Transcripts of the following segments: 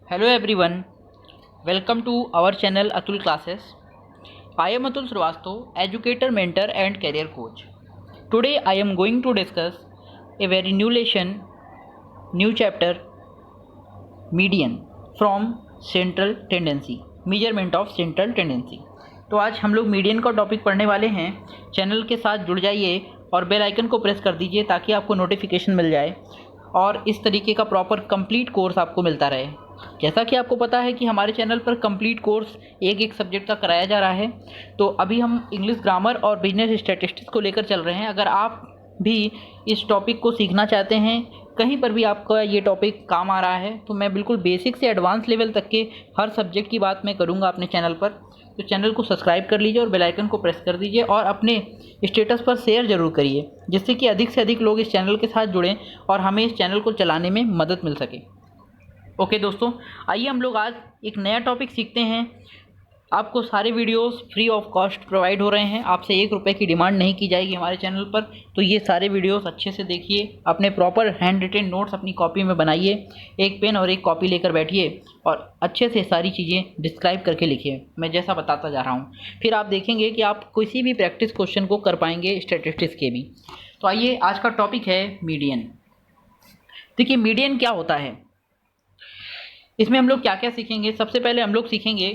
Hello everyone, welcome to our channel Atul Classes. I am Atul Srivastav, educator, mentor and career coach. Today I am going to discuss a very new lesson, new chapter, median from central tendency, measurement of central tendency. तो आज हम लोग median का topic पढ़ने वाले हैं। Channel के साथ जुड़ जाइए और बेल आइकन को प्रेस कर दीजिए ताकि आपको नोटिफिकेशन मिल जाए और इस तरीके का प्रॉपर कंप्लीट कोर्स आपको मिलता रहे। जैसा कि आपको पता है कि हमारे चैनल पर कंप्लीट कोर्स एक सब्जेक्ट का कराया जा रहा है, तो अभी हम इंग्लिश ग्रामर और बिजनेस स्टैटिस्टिक्स को लेकर चल रहे हैं। अगर आप भी इस टॉपिक को सीखना चाहते हैं, कहीं पर भी आपका ये टॉपिक काम आ रहा है, तो मैं बिल्कुल बेसिक से एडवांस लेवल तक के हर सब्जेक्ट की बात मैं करूँगा अपने चैनल पर। तो चैनल को सब्सक्राइब कर लीजिए और बेल आइकन को प्रेस कर दीजिए और अपने स्टेटस पर शेयर ज़रूर करिए, जिससे कि अधिक से अधिक लोग इस चैनल के साथ जुड़ें और हमें इस चैनल को चलाने में मदद मिल सके। ओके दोस्तों, आइए हम लोग आज एक नया टॉपिक सीखते हैं। आपको सारे videos free of cost provide हो रहे हैं, आपसे ₹1 की डिमांड नहीं की जाएगी हमारे चैनल पर। तो ये सारे वीडियोस अच्छे से देखिए, अपने प्रॉपर हैंड रिटेन नोट्स अपनी कॉपी में बनाइए, एक पेन और एक कॉपी लेकर बैठिए और अच्छे से सारी चीज़ें डिस्क्राइब करके लिखिए, मैं जैसा बताता जा रहा हूँ। फिर आप देखेंगे कि आप किसी भी प्रैक्टिस क्वेश्चन को कर पाएंगे, स्टैटिस्टिक्स के भी। तो आइए, आज का टॉपिक है मीडियन। देखिए, मीडियन क्या होता है, इसमें हम लोग क्या क्या सीखेंगे। सबसे पहले हम लोग सीखेंगे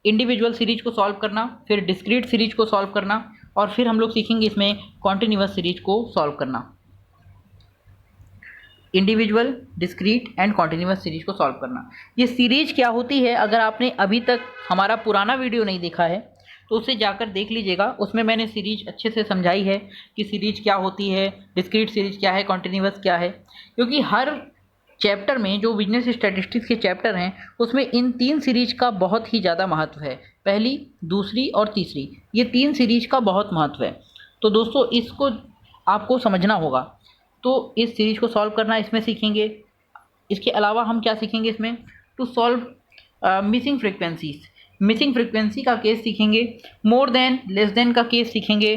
इंडिविजुअल सीरीज को सॉल्व करना, फिर डिस्क्रीट सीरीज को सॉल्व करना, और फिर हम लोग सीखेंगे इसमें कॉन्टिन्यूअस सीरीज को सॉल्व करना। Individual, discrete and continuous series को सॉल्व करना। ये सीरीज क्या होती है, अगर आपने अभी तक हमारा पुराना वीडियो नहीं देखा है तो उसे जाकर देख लीजिएगा। उसमें मैंने सीरीज अच्छे से समझाई है कि सीरीज क्या होती है, डिस्क्रीट सीरीज क्या है, कॉन्टिन्यूअस क्या है। क्योंकि हर चैप्टर में, जो बिजनेस स्टैटिस्टिक्स के चैप्टर हैं, उसमें इन 3 सीरीज का बहुत ही ज़्यादा महत्व है। पहली, दूसरी और तीसरी, ये 3 सीरीज का बहुत महत्व है। तो दोस्तों, इसको आपको समझना होगा। तो इस सीरीज को सॉल्व करना इसमें सीखेंगे। इसके अलावा हम क्या सीखेंगे इसमें, to solve missing frequencies, missing frequency का केस सीखेंगे, मोर देन, लेस देन का केस सीखेंगे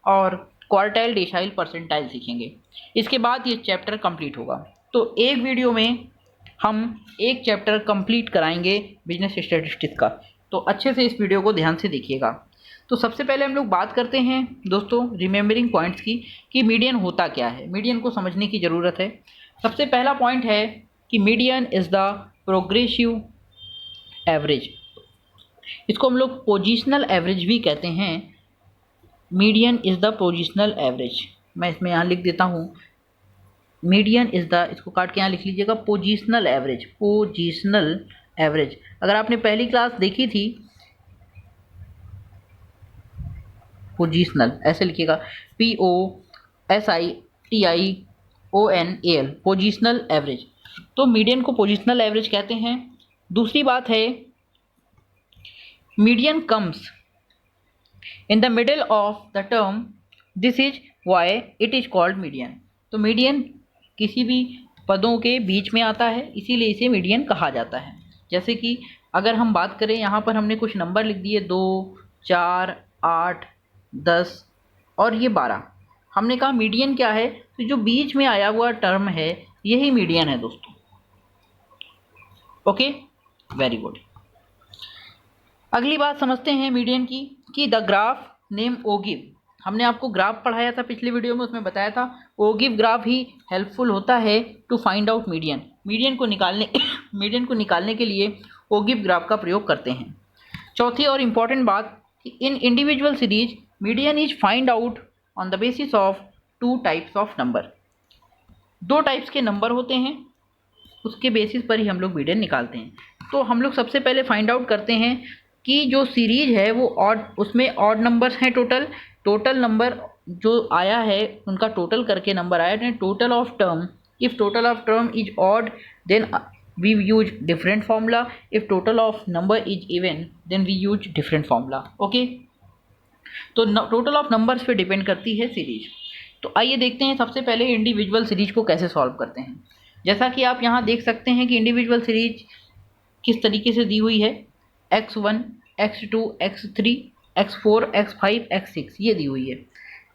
और क्वार्टाइल, डेसाइल, परसेंटाइल सीखेंगे। इसके बाद ये चैप्टर कंप्लीट होगा। तो एक वीडियो में हम एक चैप्टर कंप्लीट कराएंगे बिजनेस स्टैटिस्टिक्स का। तो अच्छे से इस वीडियो को ध्यान से देखिएगा। तो सबसे पहले हम लोग बात करते हैं दोस्तों रिमेंबरिंग पॉइंट्स की, कि मीडियन होता क्या है। मीडियन को समझने की ज़रूरत है। सबसे पहला पॉइंट है कि median is the progressive average. इसको हम लोग पोजिशनल एवरेज भी कहते हैं। Median is the positional average. मैं इसमें यहाँ लिख देता हूँ, मीडियन इज़ द, इसको काट के यहाँ लिख लीजिएगा, पोजिशनल एवरेज। पोजिशनल एवरेज, अगर आपने पहली क्लास देखी थी, पोजिशनल ऐसे लिखिएगा, POSITIONAL, पोजिशनल एवरेज। तो मीडियन को पोजिशनल एवरेज कहते हैं। दूसरी बात है, median comes in the middle of the term, this is why it is called median. तो मीडियन किसी भी पदों के बीच में आता है, इसीलिए इसे मीडियन कहा जाता है। जैसे कि अगर हम बात करें, यहाँ पर हमने कुछ नंबर लिख दिए, 2, 4, 8, 10 और ये 12। हमने कहा मीडियन क्या है, तो जो बीच में आया हुआ टर्म है यही मीडियन है दोस्तों। Okay, very good. अगली बात समझते हैं मीडियन की, कि द ग्राफ नेम ओगिव। हमने आपको ग्राफ पढ़ाया था पिछले वीडियो में, उसमें बताया था ओगिव ग्राफ ही हेल्पफुल होता है to find out median. Median को निकालने के लिए ओगिव ग्राफ का प्रयोग करते हैं। चौथी और इम्पॉर्टेंट बात, कि in individual series median is find out on the basis of 2 types of number. 2 types के नंबर होते हैं, उसके बेसिस पर ही हम लोग मीडियन निकालते हैं। तो हम लोग सबसे पहले फाइंड आउट करते हैं कि जो सीरीज है वो ऑड, उसमें ऑड नंबर्स हैं। टोटल नंबर जो आया है उनका टोटल करके नंबर आया है, total of term. If total of term is odd then we use different formula, if total of number is even then we use different formula. Okay, तो total of numbers पे depend करती है series. तो आइए देखते हैं सबसे पहले इंडिविजुअल सीरीज को कैसे सॉल्व करते हैं। जैसा कि आप यहाँ देख सकते हैं कि इंडिविजुअल सीरीज किस तरीके से दी हुई है, x1, x2, x3, x4, x5, x6 ये दी हुई है।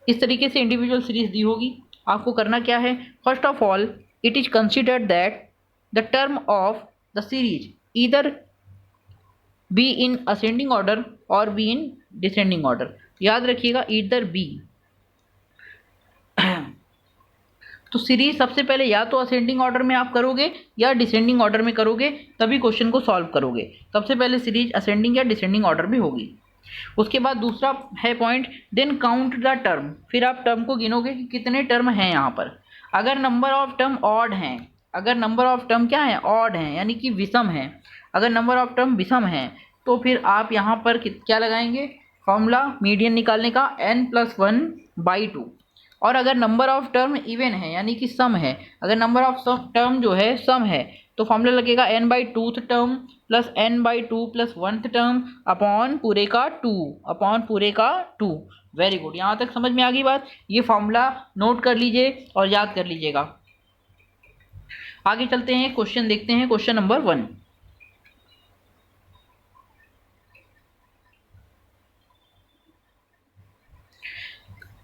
इस तरीके से इंडिविजुअल सीरीज दी होगी। आपको करना क्या है, first of all it is considered that the term of the series either be in ascending order और बी इन डिसेंडिंग ऑर्डर। याद रखिएगा ईदर बी। तो सीरीज सबसे पहले या तो असेंडिंग ऑर्डर में आप करोगे या डिसेंडिंग ऑर्डर में करोगे, तभी क्वेश्चन को सॉल्व करोगे। सबसे पहले सीरीज असेंडिंग या डिसेंडिंग ऑर्डर में होगी। उसके बाद दूसरा है point, then count the term. फिर आप टर्म को गिनोगे कि कितने टर्म हैं यहाँ पर। अगर नंबर ऑफ टर्म ऑड हैं, अगर नंबर ऑफ टर्म क्या है, ऑड हैं, यानी कि विषम है, अगर नंबर ऑफ टर्म विषम है तो फिर आप यहाँ पर क्या लगाएंगे, फॉर्मूला मीडियन निकालने का n+1/2। और अगर नंबर ऑफ टर्म इवन है यानी कि सम है, अगर नंबर ऑफ टर्म जो है सम है तो फॉर्मूला लगेगा n/2th term plus n/2 plus 1th term upon पूरे का 2 अपॉन पूरे का 2। वेरी गुड, यहाँ तक समझ में आ गई बात। ये फॉर्मूला नोट कर लीजिए और याद कर लीजिएगा। आगे चलते हैं, क्वेश्चन देखते हैं, क्वेश्चन नंबर 1।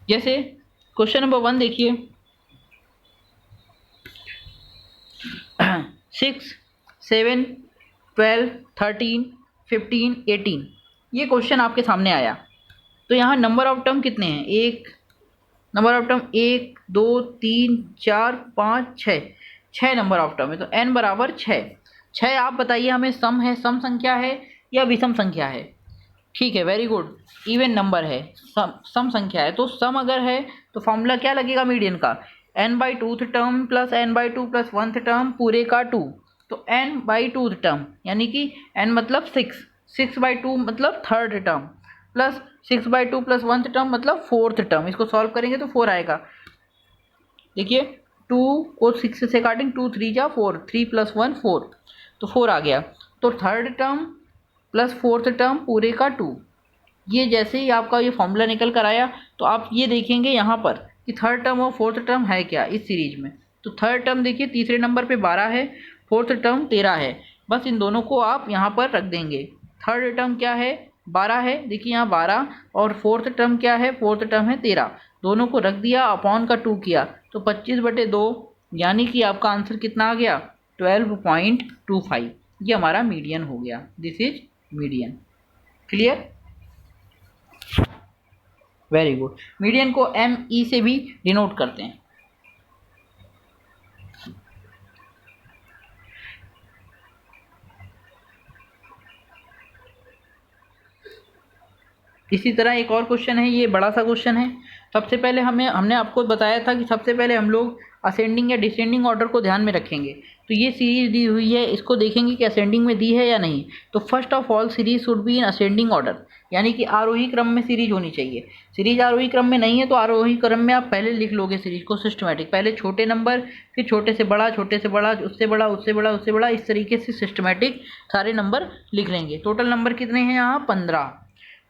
जैसे क्वेश्चन नंबर 1 देखिए, 6, 7, 12, 13, 15, 18 ये क्वेश्चन आपके सामने आया। तो यहाँ नंबर ऑफ टर्म कितने हैं, एक number of term 1 2 3 4 5 6, 6 number of term है। तो n बराबर 6। 6 आप बताइए हमें सम है, सम संख्या है या विषम संख्या है। ठीक है, वेरी गुड, इवन नंबर है, सम संख्या है। तो सम अगर है तो फॉर्मूला क्या लगेगा मीडियन का, n/2th term plus n/2 plus 1th term पूरे का 2। तो n/2th टर्म यानी कि n मतलब 6, 6/2 मतलब 3rd term plus 6/2 plus 1th term मतलब 4th टर्म। इसको सॉल्व करेंगे तो 4 आएगा। देखिए 2 को 6 से काटेंगे, 2 3 जा 4, 3 + 1 4, तो 4 आ गया। तो 3rd term plus 4th term पूरे का 2। ये जैसे ही आपका ये फॉर्मूला निकल कर आया तो आप ये देखेंगे यहाँ पर कि 3rd टर्म और 4th टर्म है क्या इस सीरीज में। तो 3rd टर्म देखिए तीसरे नंबर पे 12 है, 4th टर्म 13 है। बस इन दोनों को आप यहाँ पर रख देंगे। 3rd टर्म क्या है, 12 है, देखिए यहाँ 12, और 4th टर्म क्या है, 4th टर्म है 13। दोनों को रख दिया, अपॉन का 2 किया, तो 25/2 यानी कि आपका आंसर कितना आ गया, 12.25। ये हमारा मीडियन हो गया। This is median. Clear, very good. Median को ME से भी डिनोट करते हैं। इसी तरह एक और क्वेश्चन है, ये बड़ा सा क्वेश्चन है। सबसे पहले हमने आपको बताया था कि सबसे पहले हम लोग असेंडिंग या डिसेंडिंग ऑर्डर को ध्यान में रखेंगे। तो ये सीरीज दी हुई है, इसको देखेंगे कि असेंडिंग में दी है या नहीं। तो first of all series should be in ascending order, यानी कि आरोही क्रम में सीरीज होनी चाहिए। सीरीज आरोही क्रम में नहीं है तो आरोही क्रम में आप पहले लिख लोगे सीरीज को सिस्टमेटिक, पहले छोटे नंबर, फिर छोटे से बड़ा, छोटे से बड़ा, उससे बड़ा, उससे बड़ा, उससे बड़ा, इस तरीके से सिस्टमेटिक सारे नंबर लिख लेंगे। टोटल नंबर कितने हैं यहाँ, 15।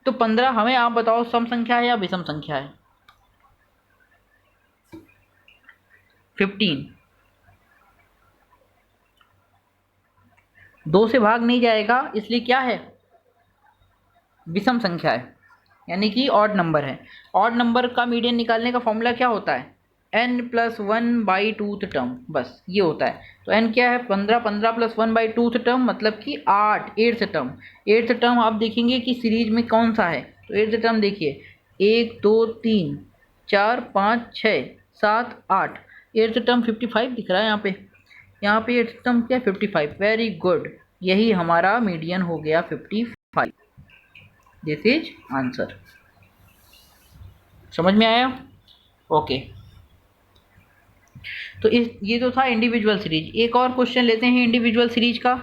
तो 15 हमें आप बताओ सम संख्या है या विषम संख्या है। 15 2 से भाग नहीं जाएगा, इसलिए क्या है, विषम संख्या है, यानी कि ऑड नंबर है। ऑड नंबर का मीडियन निकालने का फॉर्मूला क्या होता है, n+1/2th टर्म, बस ये होता है। तो n क्या है, 15, 15 + 1/2th टर्म मतलब कि 8, 8th टर्म। 8th टर्म आप देखेंगे कि सीरीज में कौन सा है, तो 8th टर्म देखिए 1 2 3 4 5 6 7 8, 8th टर्म 55 दिख रहा है यहाँ पे। 8th टर्म क्या है, 55। वेरी गुड, यही हमारा मीडियन हो गया 55। This is answer. समझ में आया, ओके। तो ये तो था इंडिविजुअल सीरीज। एक और क्वेश्चन लेते हैं इंडिविजुअल सीरीज का।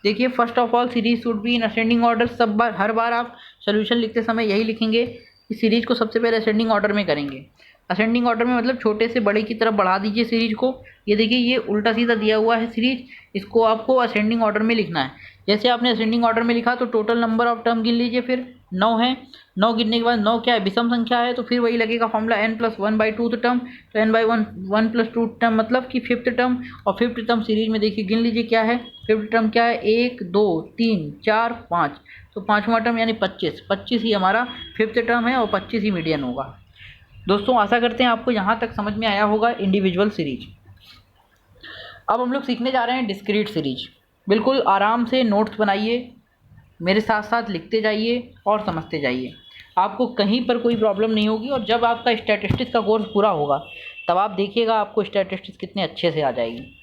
देखिए first of all series should be in ascending order. सब बार हर बार आप सोल्यूशन लिखते समय यही लिखेंगे कि सीरीज को सबसे पहले असेंडिंग ऑर्डर में करेंगे। असेंडिंग ऑर्डर में मतलब छोटे से बड़े की तरफ बढ़ा दीजिए सीरीज को। ये देखिए ये उल्टा सीधा दिया हुआ है सीरीज, इसको आपको असेंडिंग ऑर्डर में लिखना है। जैसे आपने असेंडिंग ऑर्डर में लिखा तो टोटल नंबर ऑफ टर्म गिन लीजिए, फिर 9 है। 9 गिनने के बाद 9 क्या है, विषम संख्या है, तो फिर वही लगेगा फॉर्मूला n+1/2th टर्म। तो n/1 + 2 टर्म मतलब कि 5th टर्म, और 5th टर्म सीरीज में देखिए गिन लीजिए क्या है। 5th टर्म क्या है, 1 2 3 4 5, तो 5वां टर्म यानी 25। 25 ही हमारा 5th टर्म है और 25 ही मीडियन होगा। दोस्तों आशा करते हैं आपको यहाँ तक समझ में आया होगा इंडिविजुअल सीरीज। अब हम लोग सीखने जा रहे हैं डिस्क्रीट सीरीज। बिल्कुल आराम से नोट्स बनाइए, मेरे साथ साथ लिखते जाइए और समझते जाइए, आपको कहीं पर कोई प्रॉब्लम नहीं होगी। और जब आपका स्टैटिस्टिक्स का कोर्स पूरा होगा तब आप देखिएगा आपको स्टैटिस्टिक्स कितने अच्छे से आ जाएगी।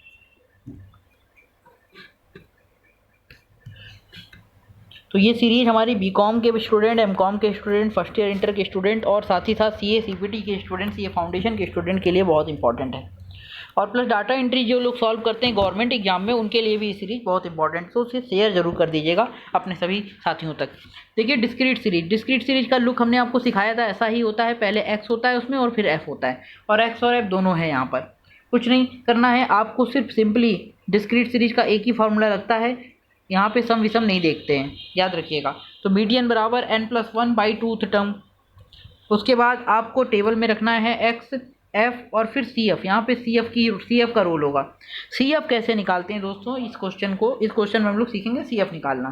तो ये सीरीज़ हमारी बीकॉम के स्टूडेंट, एमकॉम के स्टूडेंट, फर्स्ट ईयर इंटर के स्टूडेंट और साथ ही साथ सीए सीपीटी के स्टूडेंट्स, ये फाउंडेशन के स्टूडेंट के लिए बहुत इंपॉर्टेंट है। और प्लस डाटा एंट्री जो लोग सॉल्व करते हैं गवर्नमेंट एग्जाम में, उनके लिए भी ये सीरीज़ बहुत इंपॉर्टेंट है। तो उसे शेयर जरूर कर दीजिएगा अपने सभी साथियों तक। देखिए डिस्क्रीट सीरीज का लुक हमने आपको सिखाया था, ऐसा ही होता है। पहले एक्स होता है उसमें और फिर एफ होता है, और एक्स और एफ दोनों है। यहाँ पर कुछ नहीं करना है आपको, सिर्फ सिंपली डिस्क्रीट सीरीज का एक ही फार्मूला लगता है, यहाँ पे सम विषम नहीं देखते हैं, याद रखिएगा। तो मीडियन बराबर n+1/2th टर्म। उसके बाद आपको टेबल में रखना है एक्स, एफ और फिर सी एफ। यहाँ पे सी एफ का रोल होगा। सी एफ कैसे निकालते हैं दोस्तों, इस क्वेश्चन में हम लोग सीखेंगे सी एफ निकालना।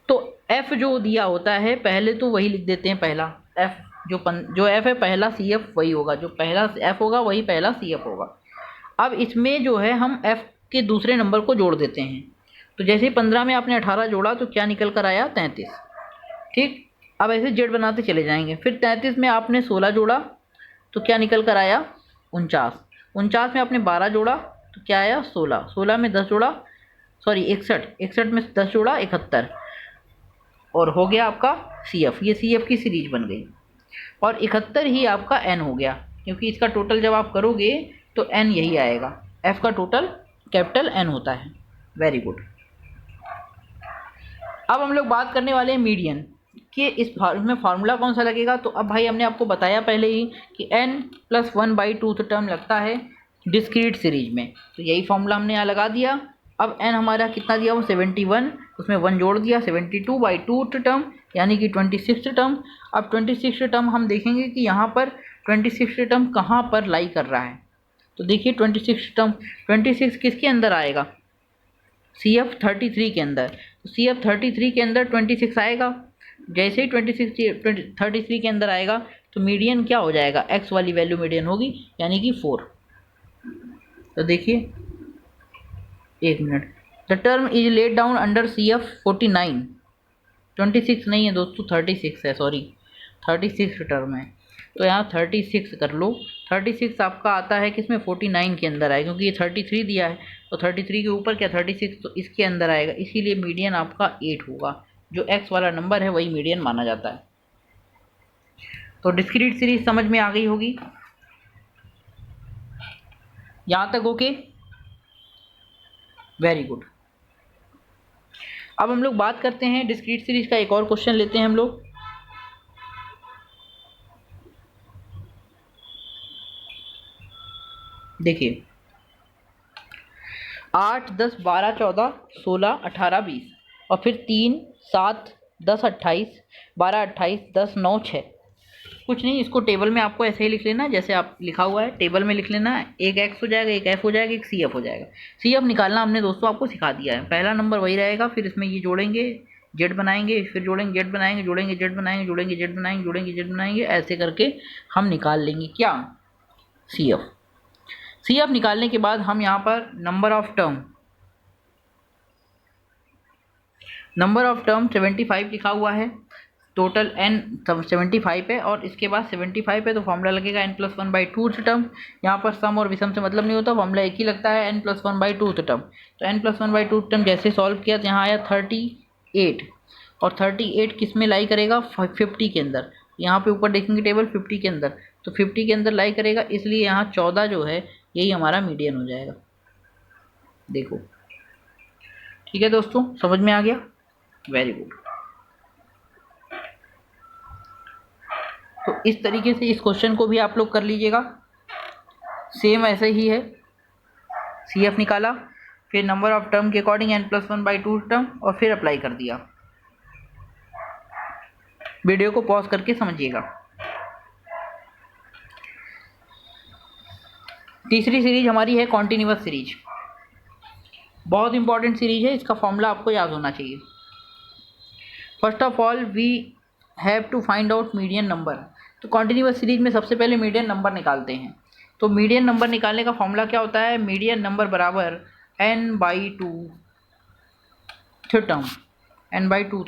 तो एफ जो दिया होता है पहले तो वही लिख देते हैं, पहला एफ जो एफ है पहला सी एफ वही होगा, जो पहला एफ होगा वही पहला सी एफ होगा। अब इसमें जो है हम एफ के दूसरे नंबर को जोड़ देते हैं। तो जैसे ही 15 में आपने 18 जोड़ा तो क्या निकल कर आया, 33। ठीक, अब ऐसे जेड बनाते चले जाएंगे। फिर 33 में आपने 16 जोड़ा तो क्या निकल कर आया, 49। 49 में आपने 12 जोड़ा तो क्या आया, 16। 16 में 10 जोड़ा, सॉरी 61। 61 में 10 जोड़ा, 71। और हो गया आपका सी एफ। ये सी एफ की सीरीज बन गई। और 71 ही आपका एन हो गया, क्योंकि इसका टोटल जब आप करोगे तो एन यही आएगा। एफ का टोटल कैपिटल एन होता है। Very good. अब हम लोग बात करने वाले हैं मीडियन कि इसमें फार्मूला कौन सा लगेगा। तो अब भाई हमने आपको बताया पहले ही कि n+1/2th टर्म लगता है डिस्क्रीट सीरीज में, तो यही फार्मूला हमने यहाँ लगा दिया। अब n हमारा कितना दिया वो 71, उसमें 1 जोड़ दिया, 72/2th टर्म यानी कि 26th टर्म। अब 26th टर्म हम देखेंगे कि यहाँ पर 26th टर्म कहाँ पर लाई कर रहा है। तो देखिए 26th टर्म, 26 किसके अंदर आएगा, CF 33 के अंदर। तो CF 33 के अंदर 26 आएगा। जैसे ही 33 के अंदर आएगा तो मीडियन क्या हो जाएगा, x वाली वैल्यू मीडियन होगी यानी कि 4। तो देखिए एक minute, the term is laid down under CF 49। 26 नहीं है दोस्तों, 36 है, सॉरी 36 टर्म है। तो यहाँ 36 कर लो। 36 आपका आता है किसमें, 49 के अंदर आए, क्योंकि ये 33 दिया है तो 33 के ऊपर क्या 36, तो इसके अंदर आएगा। इसीलिए मीडियन आपका 8 होगा। जो x वाला नंबर है वही मीडियन माना जाता है। तो डिस्क्रीट सीरीज समझ में आ गई होगी, यहाँ तक ओके, वेरी गुड। अब हम लोग बात करते हैं डिस्क्रीट सीरीज का एक और क्वेश्चन लेते हैं हम लोग। देखिए 8, 10, 12, 14, 16, 18, 20 और फिर 3, 7, 10, 28, 12, 28, 10, 9, 6। कुछ नहीं, इसको टेबल में आपको ऐसे ही लिख लेना जैसे आप लिखा हुआ है, टेबल में लिख लेना है। एक एक्स हो जाएगा, एक एफ हो जाएगा, एक सी एफ हो जाएगा। सी एफ निकालना हमने दोस्तों आपको सिखा दिया है। पहला नंबर वही रहेगा, फिर इसमें ये जोड़ेंगे, जेड बनाएंगे, फिर जोड़ेंगे जेड बनाएंगे, जोड़ेंगे जेड बनाएंगे, जोड़ेंगे जेड बनाएंगे, जोड़ेंगे जेड बनाएंगे, ऐसे करके हम निकाल लेंगे क्या, सी एफ। सी एफ निकालने के बाद हम यहाँ पर नंबर ऑफ टर्म 75 लिखा हुआ है। टोटल n 75 है और इसके बाद 75 है, तो फॉर्मूला लगेगा n+1/2th टर्म। यहाँ पर सम और विषम से मतलब नहीं होता, फॉर्मूला एक ही लगता है n+1/2th टर्म। तो n+1/2th टर्म जैसे सॉल्व किया तो यहाँ आया 38, और 38 किस में लाई करेगा, 50 के अंदर। यहाँ पे ऊपर देखेंगे टेबल 50 के अंदर, तो 50 के अंदर लाई करेगा, इसलिए यहाँ 14 जो है यही हमारा मीडियन हो जाएगा। देखो ठीक है दोस्तों, समझ में आ गया, वेरी गुड। तो इस तरीके से इस क्वेश्चन को भी आप लोग कर लीजिएगा, सेम ऐसे ही है। सी एफ निकाला, फिर नंबर ऑफ टर्म के अकॉर्डिंग n+1/2 टर्म और फिर अप्लाई कर दिया। वीडियो को पॉज करके समझिएगा। तीसरी सीरीज हमारी है कॉन्टिन्यूअस सीरीज। बहुत इंपॉर्टेंट सीरीज है, इसका फॉर्मूला आपको याद होना चाहिए। First of all we have to find out median number. तो कॉन्टिन्यूअस सीरीज में सबसे पहले मीडियन नंबर निकालते हैं। तो मीडियन नंबर निकालने का फॉर्मूला क्या होता है, मीडियन नंबर बराबर n/2th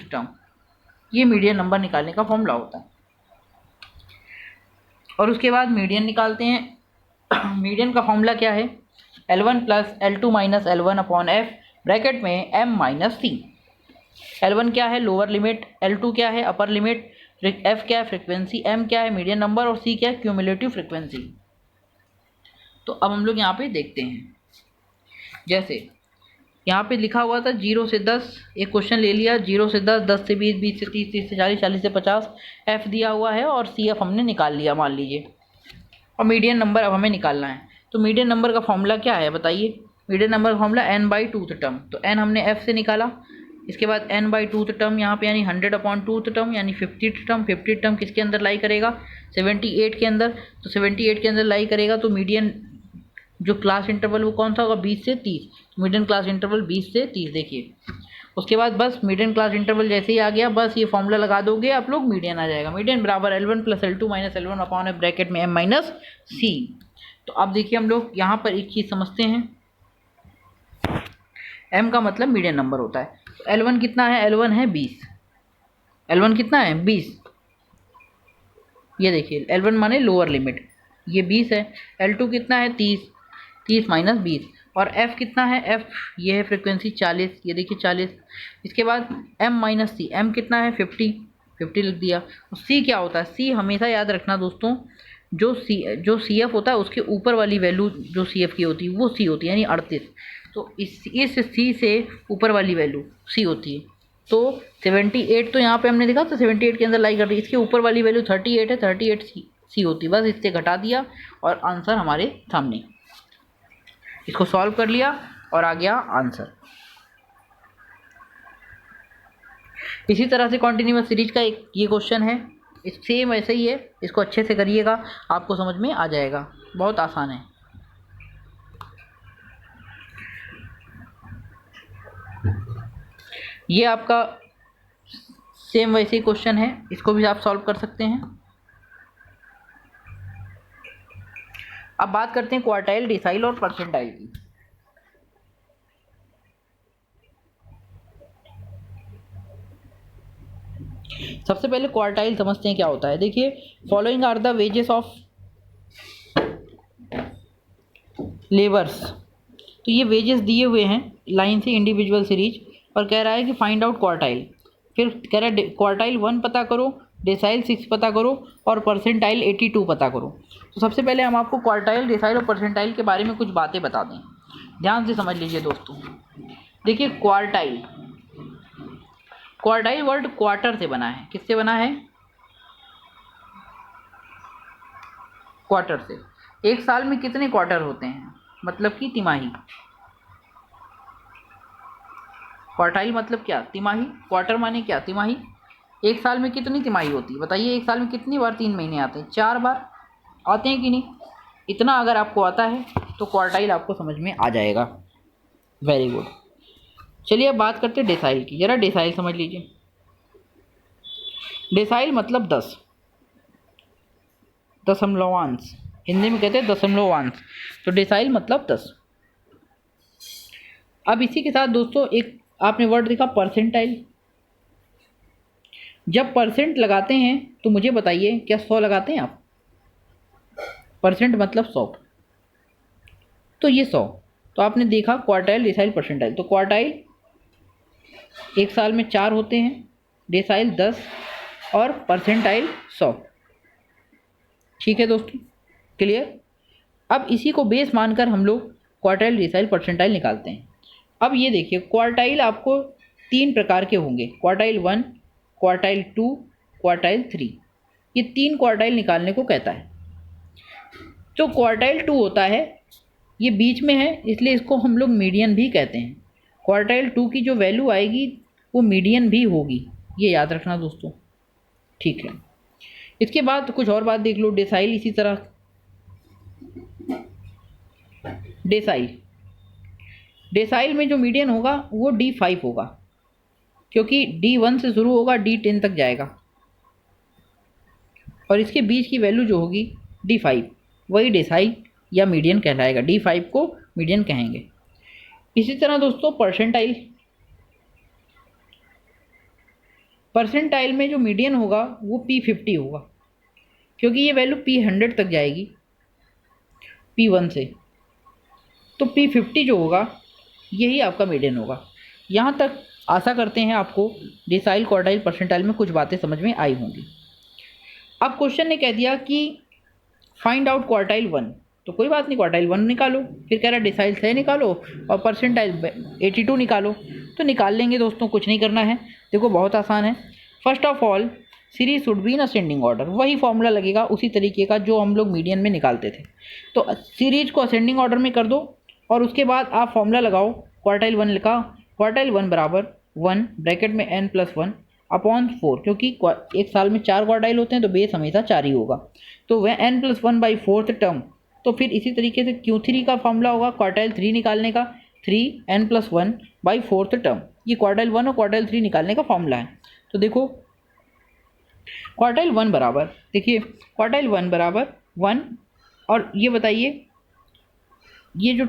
टर्म, ये मीडियन नंबर निकालने का फॉर्मूला होता है। और उसके बाद मीडियन निकालते हैं। मीडियन का फॉर्मूला क्या है? L1 plus L2 minus L1 upon F, bracket में M माइनस C। L1 क्या है? लोअर लिमिट, L2 क्या है? अपर लिमिट, F क्या है? फ्रिक्वेंसी, M क्या है? मीडियन नंबर, और C क्या है? Cumulative frequency. तो अब हम लोग यहाँ पे देखते हैं, जैसे यहाँ पे लिखा हुआ था 0 से 10, एक क्वेश्चन ले लिया, 0 से 10, 10 से 20, 20 से 30, 30 से 40, 40 से 50, F दिया हुआ है और CF हमने निकाल लिया मान लीजिए, और मीडियन नंबर अब हमें निकालना है। तो मीडियन नंबर का फॉर्मूला क्या है बताइए? मीडियन नंबर का फॉर्मूला n/2th टर्म, तो n हमने F से निकाला, इसके बाद n/2th टर्म यहाँ पे यानी 100/2th टर्म यानी 50th टर्म। 50th टर्म किसके अंदर लाई करेगा? 78 के अंदर, तो 78 के अंदर लाई करेगा, तो मीडियन जो क्लास इंटरवल वो कौन सा होगा? 20 से 30, तो मीडियन क्लास इंटरवल 20 से 30 देखिए। उसके बाद बस मीडियन क्लास इंटरवल जैसे ही आ गया, बस ये फॉर्मूला लगा दोगे आप लोग, मीडियन आ जाएगा। मीडियन बराबर L1 plus L2 minus L1 upon F, bracket में M माइनस C। तो अब देखिए हम लोग यहाँ पर एक चीज़ समझते हैं, M का मतलब मीडियन नंबर होता है। तो L1 कितना है? L1 है 20। L1 कितना है? 20। ये देखिए L1 माने लोअर लिमिट, ये 20 है। L2 कितना है? 30, 30 माइनस 20। और F कितना है? F ये है फ्रिक्वेंसी 40, ये देखिए 40। इसके बाद M माइनस C, M कितना है? 50, 50 लिख दिया। C क्या होता है? C हमेशा याद रखना दोस्तों, जो CF होता है उसके ऊपर वाली वैल्यू जो CF की होती है वो C होती है, यानी 38। तो इस C से ऊपर वाली वैल्यू C होती है। तो 78 तो यहाँ पे हमने देखा, तो 78 के अंदर लाई कर दी, इसके ऊपर वाली वैल्यू 38 है, 38 C होती है, बस इससे घटा दिया और आंसर हमारे सामने। इसको सॉल्व कर लिया और आ गया आंसर। इसी तरह से कॉन्टिन्यूअस सीरीज का एक ये क्वेश्चन है, इस सेम ऐसे ही है, इसको अच्छे से करिएगा, आपको समझ में आ जाएगा, बहुत आसान है। ये आपका सेम वैसे ही क्वेश्चन है, इसको भी आप सॉल्व कर सकते हैं। अब बात करते हैं क्वार्टाइल, डिसाइल और परसेंटाइल की। सबसे पहले क्वार्टाइल समझते हैं क्या होता है। देखिए, following are the wages of labours, तो ये वेजेस दिए हुए हैं लाइन से इंडिविजुअल सीरीज, और कह रहा है कि फाइंड आउट क्वार्टाइल। फिर कह रहा है क्वार्टाइल 1 पता करो, डेसाइल 6 पता करो, और परसेंटाइल 82 पता करो। तो सबसे पहले हम आपको क्वार्टाइल, डेसाइल और परसेंटाइल के बारे में कुछ बातें बता दें, ध्यान से समझ लीजिए दोस्तों। देखिए क्वार्टाइल, क्वार्टाइल वर्ड क्वार्टर से बना है, किससे बना है? क्वार्टर से। एक साल में कितने क्वार्टर होते हैं? मतलब कि तिमाही। क्वार्टाइल मतलब क्या? तिमाही। क्वार्टर माने क्या? तिमाही। एक साल में कितनी तिमाही होती है बताइए? एक साल में कितनी बार 3 महीने आते हैं? 4 बार आते हैं कि नहीं? इतना अगर आपको आता है तो क्वार्टाइल आपको समझ में आ जाएगा। Very good. चलिए अब बात करते हैं डेसाइल की। जरा डेसाइल समझ लीजिए। डेसाइल मतलब 10, दशमलवांश, हिंदी में कहते हैं दशमलवांश। तो डेसाइल मतलब 10। अब इसी के साथ दोस्तों एक आपने वर्ड देखा परसेंटाइल। जब परसेंट लगाते हैं तो मुझे बताइए, क्या 100 लगाते हैं आप? परसेंट मतलब 100, तो ये 100। तो आपने देखा क्वार्टाइल, डेसाइल, परसेंटाइल। तो क्वार्टाइल एक साल में 4 होते हैं, डेसाइल 10 और परसेंटाइल 100। ठीक है दोस्तों, क्लियर? अब इसी को बेस मानकर हम लोग क्वार्टाइल, डेसाइल, परसेंटाइल निकालते हैं। अब ये देखिए, क्वार्टाइल आपको 3 प्रकार के होंगे, क्वार्टाइल 1, क्वार्टाइल 2, क्वार्टाइल 3। ये 3 क्वार्टाइल निकालने को कहता है। जो क्वार्टाइल 2 होता है ये बीच में है, इसलिए इसको हम लोग मीडियन भी कहते हैं। क्वार्टाइल 2 की जो वैल्यू आएगी वो मीडियन भी होगी, ये याद रखना दोस्तों। ठीक है, इसके बाद कुछ और बात देख लो। डेसाइल इसी तरह, डेसाइल में जो मीडियन होगा वो D5 होगा, क्योंकि D1 से शुरू होगा, D10 तक जाएगा, और इसके बीच की वैल्यू जो होगी D5, वही डेसाइल या मीडियन कहलाएगा। D5 को मीडियन कहेंगे। इसी तरह दोस्तों परसेंटाइल में जो मीडियन होगा वो P50 होगा, क्योंकि ये वैल्यू P100 तक जाएगी P1 से, तो P50 जो होगा यही आपका मीडियन होगा। यहाँ तक आशा करते हैं आपको डिसाइल, क्वार्टाइल, परसेंटाइल में कुछ बातें समझ में आई होंगी। अब क्वेश्चन ने कह दिया कि फाइंड आउट क्वार्टाइल 1, तो कोई बात नहीं, क्वार्टाइल 1 निकालो। फिर कह रहा डिसाइल 6 निकालो और परसेंटाइल 82 निकालो, तो निकाल लेंगे दोस्तों, कुछ नहीं करना है। देखो बहुत आसान है। First of all series should be in ascending order, वही फॉर्मूला लगेगा उसी तरीके का जो हम लोग मीडियन में निकालते थे। तो सीरीज को असेंडिंग ऑर्डर में कर दो और उसके बाद आप फॉर्मूला लगाओ, क्वार्टाइल 1 लिखा, क्वार्टाइल 1 बराबर 1 ब्रैकेट में n+1 अपॉन 4, क्योंकि एक साल में 4 क्वार्टाइल होते हैं तो बेस हमेशा 4 ही होगा, तो वह n+1 बाई 4th टर्म। तो फिर इसी तरीके से Q3 का फॉर्मूला होगा क्वार्टाइल 3 निकालने का, 3n+1 बाई 4th टर्म। ये क्वार्टाइल 1 और क्वार्टाइल 3 निकालने का फॉर्मूला है। तो देखो क्वार्टाइल 1 बराबर, देखिए क्वार्टाइल 1 बराबर 1, और ये बताइए ये जो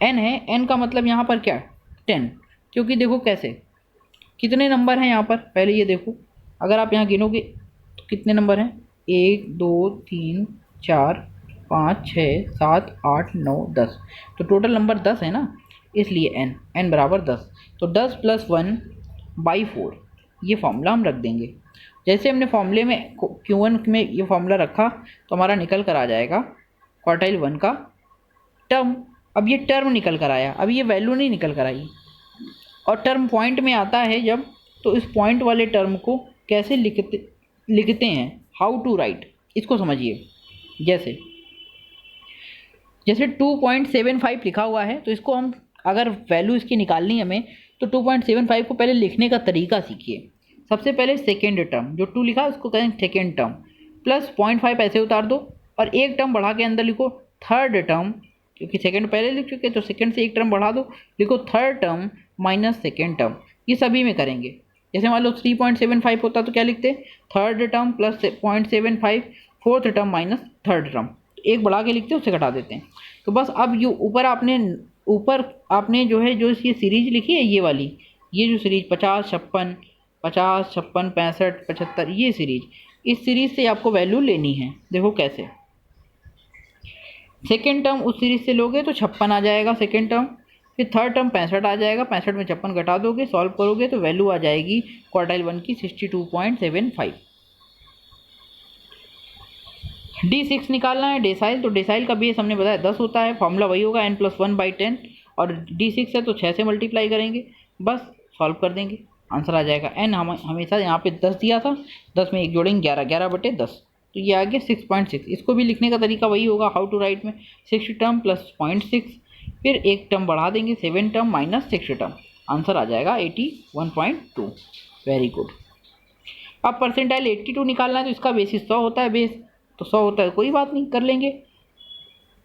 n है, n का मतलब यहाँ पर क्या है 10, क्योंकि देखो कैसे, कितने नंबर हैं यहाँ पर, पहले ये देखो, अगर आप यहाँ गिनोगे तो कितने नंबर हैं, 1 2 3 4 5 6 7 8 9 10, तो टोटल नंबर 10 है ना, इसलिए n बराबर 10, तो 10 + 1 बाई 4, ये फॉर्मूला हम रख देंगे। जैसे हमने फॉर्मूले में Q1 में ये फॉर्मूला रखा तो हमारा निकल कर आ जाएगा क्वार्टाइल 1 का टर्म। अब ये टर्म निकल कर आया, अब ये वैल्यू नहीं निकल कर आई, और टर्म पॉइंट में आता है जब, तो इस पॉइंट वाले टर्म को कैसे लिखते हैं, हाउ टू राइट, इसको समझिए। जैसे 2.75 लिखा हुआ है, तो इसको हम अगर वैल्यू इसकी निकालनी है हमें, तो 2.75 को पहले लिखने का तरीका सीखिए। सबसे पहले सेकेंड टर्म, जो 2 लिखा उसको कहें सेकेंड टर्म, प्लस 0.5 ऐसे उतार दो और एक टर्म बढ़ा के अंदर लिखो थर्ड टर्म, क्योंकि सेकेंड पहले लिख चुके तो सेकेंड से एक टर्म बढ़ा दो, लिखो third term minus second term. ये सभी में करेंगे। जैसे मान लो 3.75 होता तो क्या लिखते, third term plus 0.75 fourth term minus third term, एक बढ़ा के लिखते हैं उससे घटा देते हैं। तो बस अब ये ऊपर आपने जो है जो ये सीरीज लिखी है, ये वाली, ये जो सीरीज 50 56 65 75 ये सीरीज, इस सीरीज से आपको वैल्यू लेनी है। देखो कैसे, सेकेंड टर्म उस सीरीज से लोगे तो 56 आ जाएगा सेकेंड टर्म, फिर थर्ड टर्म 65 आ जाएगा, 65 में 56 घटा दोगे, सॉल्व करोगे तो वैल्यू आ जाएगी क्वार्टाइल 1 की 62.75। D6 निकालना है डेसाइल, तो डेसाइल का बेस हमने बताया 10 होता है, फॉर्मूला वही होगा n+1/10, और D6 है तो 6 से मल्टीप्लाई करेंगे, बस सॉल्व कर देंगे, आंसर आ जाएगा। n हम हमेशा यहाँ पे 10 दिया था, 10 में 1 जोड़ेंगे 11, 11/10, तो ये आ गया 6.6। इसको भी लिखने का तरीका वही होगा, हाउ टू राइट में 6 टर्म प्लस 0.6, फिर एक टर्म बढ़ा देंगे 7 टर्म माइनस 6 टर्म, आंसर आ जाएगा 81.2। Very good. अब परसेंटाइल 82 निकालना है, तो इसका बेसिस 100 होता है, बेस तो 100 होता है, कोई बात नहीं कर लेंगे।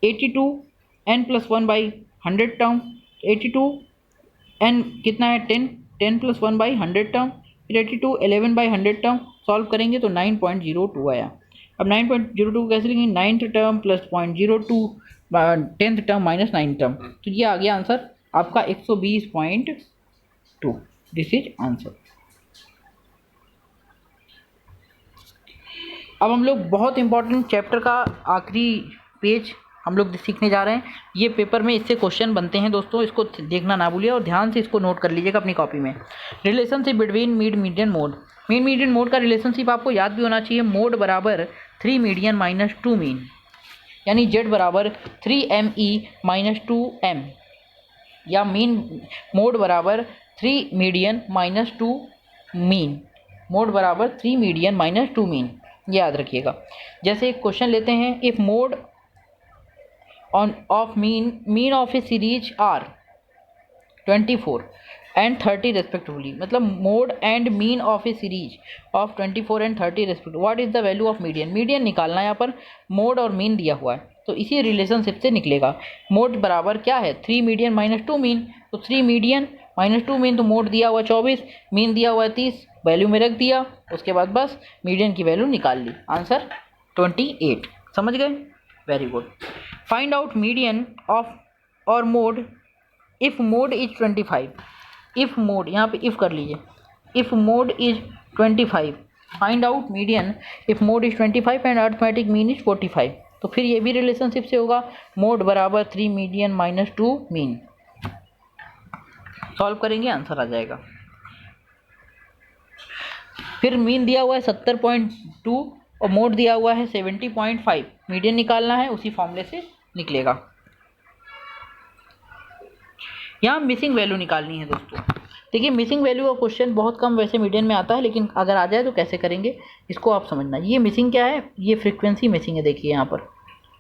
82 n+1 बाई 100 टर्म, 82 n कितना है 10, 10 + 1 बाई 100 टर्म, फिर 82 11/100 टर्म, सॉल्व करेंगे तो 9.02 आया। अब 9.02 कैसे लिखेंगे, 9th term plus 0.02 10th term minus 9th term, तो ये आ गया आंसर आपका 120.2। This is answer. अब हम लोग बहुत इंपॉर्टेंट चैप्टर का आखिरी पेज हम लोग सीखने जा रहे हैं। ये पेपर में इससे क्वेश्चन बनते हैं दोस्तों, इसको देखना ना भूलिए और ध्यान से इसको नोट कर लीजिएगा अपनी कॉपी में। Relationship between median mode, median mode का रिलेशनशिप आपको याद भी होना चाहिए। मोड बराबर 3 मीडियन माइनस 2 मीन, यानी z बराबर 3me माइनस 2m, या मीन मोड बराबर 3 मीडियन माइनस 2 मीन, मोड बराबर 3 मीडियन माइनस 2 मीन, याद रखिएगा। जैसे एक क्वेश्चन लेते हैं, if mode of mean of a series are 24 and 30 respectively, मतलब mode and mean of a series of 24 and 30 respective, what is the value of median. Median निकालना है, यहाँ पर मोड और मीन दिया हुआ है तो इसी रिलेशनशिप से निकलेगा। मोड बराबर क्या है 3 मीडियन माइनस 2 मीन, तो 3 मीडियन माइनस 2 मीन, तो मोड दिया हुआ 24, मीन दिया हुआ 30, वैल्यू में रख दिया, उसके बाद बस मीडियन की वैल्यू निकाल ली, आंसर 28। समझ गए, very good. Find out median of और mode if mode is 25, if mode यहाँ पे इफ़ कर लीजिए, if mode is 25 find out median if mode is 25 and arithmetic mean is 45। तो फिर ये भी रिलेशनशिप से होगा, मोड बराबर 3 मीडियन माइनस 2 मीन। सॉल्व करेंगे आंसर आ जाएगा। फिर मीन दिया हुआ है 70.2 और मोड दिया हुआ है 70.5, मीडियन निकालना है, उसी फॉर्मूले से निकलेगा। यहाँ मिसिंग वैल्यू निकालनी है दोस्तों। देखिए मिसिंग वैल्यू का क्वेश्चन बहुत कम वैसे मीडियन में आता है, लेकिन अगर आ जाए तो कैसे करेंगे इसको आप समझना। ये मिसिंग क्या है, ये फ्रीक्वेंसी मिसिंग है। देखिए यहाँ पर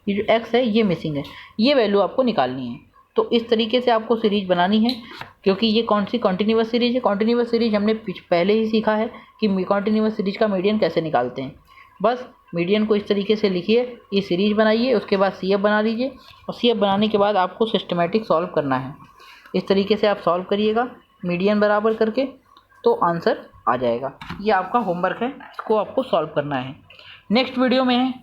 ये जो x है ये मिसिंग है, ये वैल्यू आपको निकालनी है। तो इस तरीके से आपको सीरीज बनानी है, क्योंकि ये कौन सी कॉन्टिन्यूअस सीरीज है। कॉन्टिन्यूअस सीरीज हमने पहले ही सीखा है कि कॉन्टिन्यूअस सीरीज का मीडियन कैसे निकालते हैं। बस मीडियन को इस तरीके से लिखिए, ये सीरीज बनाइए, उसके बाद CF बना लीजिए, और CF बनाने के बाद आपको सिस्टमेटिक सॉल्व करना है। इस तरीके से आप सॉल्व करिएगा मीडियन बराबर करके, तो आंसर आ जाएगा। ये आपका होमवर्क है, इसको आपको सॉल्व करना है। नेक्स्ट वीडियो में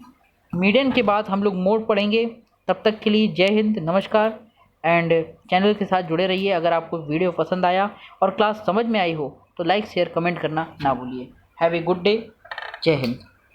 मीडियन के बाद हम लोग मोड पढ़ेंगे। तब तक के लिए जय हिंद, नमस्कार, एंड चैनल के साथ जुड़े रहिए। अगर आपको वीडियो पसंद आया और क्लास समझ में आई हो तो लाइक शेयर कमेंट करना ना भूलिए। हैव ए गुड डे, जय हिंद।